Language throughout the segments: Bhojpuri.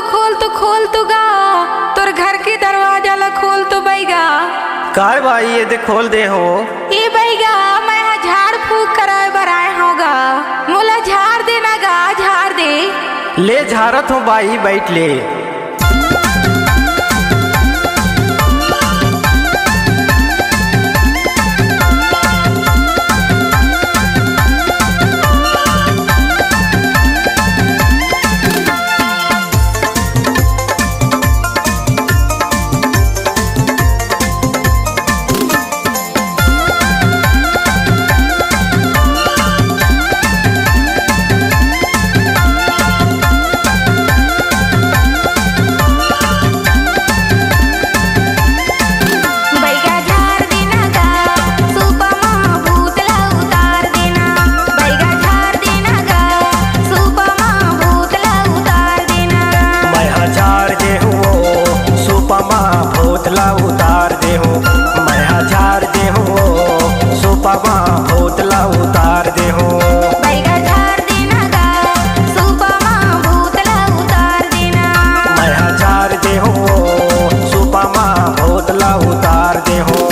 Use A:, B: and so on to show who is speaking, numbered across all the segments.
A: खोल तू गा तोर घर की दरवाजा ला खोल तो बैगा।
B: काय भाई ये दे खोल दे हो।
A: ये बैगा मैं झाड़ फूक कराए बर आए होगा, मोला झाड़ देना गा, झाड़ दे।
B: ले झारत हो बाई, बैठ ले। भोतला उतार दे हूँ मैं, झाड़ दे हूँ सुपमा भोतला उतार दे हूँ।
A: बैगा झाड़ देना गा, सुपमा भोतला उतार देना।
B: मैं झाड़ दे हूँ सुपमा भोतला उतार दे हूँ।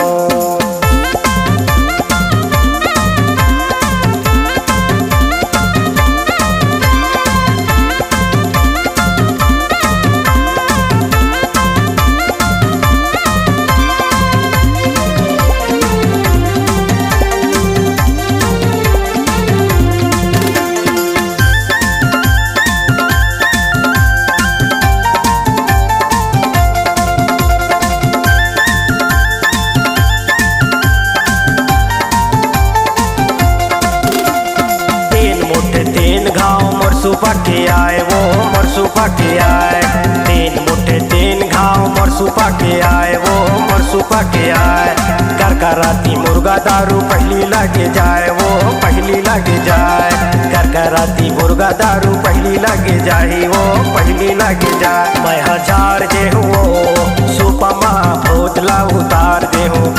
B: मरसुपा के आए वो मरसुपा के आए, तीन मुठे तीन घाव मरसुपा के आए वो मरसुपा के आए। कर कराती मुर्गा दारू पहली लागे जाए वो पहली लागे जाए। कर कराती मुर्गा दारू पहली लागे जाए वो पहली लागे जाए। मैं झाड़ दे हूँ सुपमा भोतला उतार दे हूँ।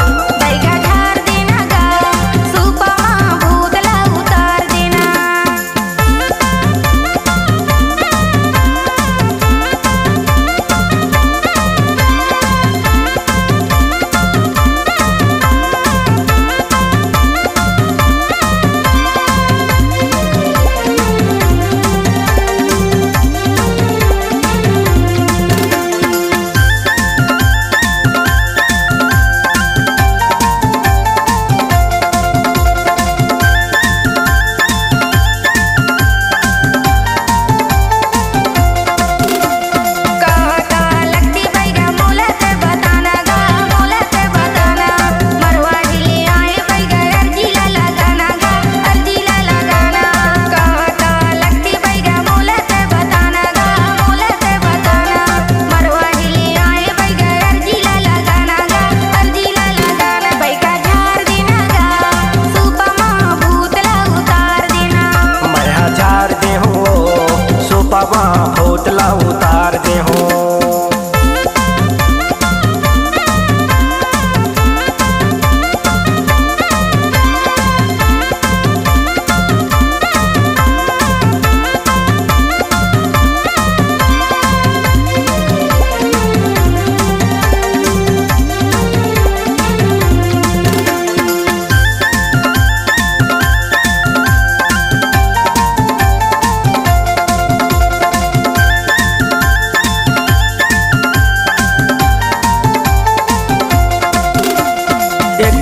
B: भोतला उतार दे हूँ।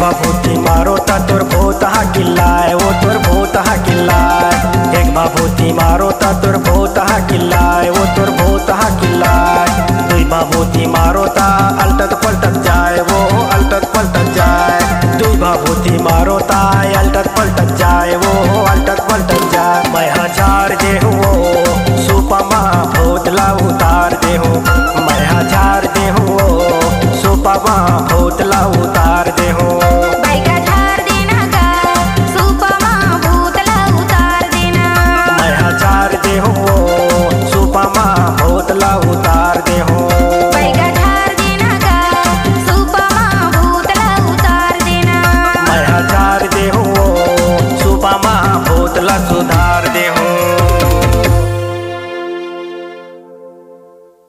B: बाबूती मारो ता तोर भूत हा किल्लाए वो तोर भूत हा किल्लाए। एक बाबूती मारो ता तोर भूत हा किल्लाए वो तोर भूत हा किल्लाए। दुई बाबूती मारो ता अलटत पलटत जाए वो अलटत पलटत जाए। दुई बाबूती मारो ता अलटत पलटत जाए वो अलटत पलटत जाए। मैं झाड़ दे हूँ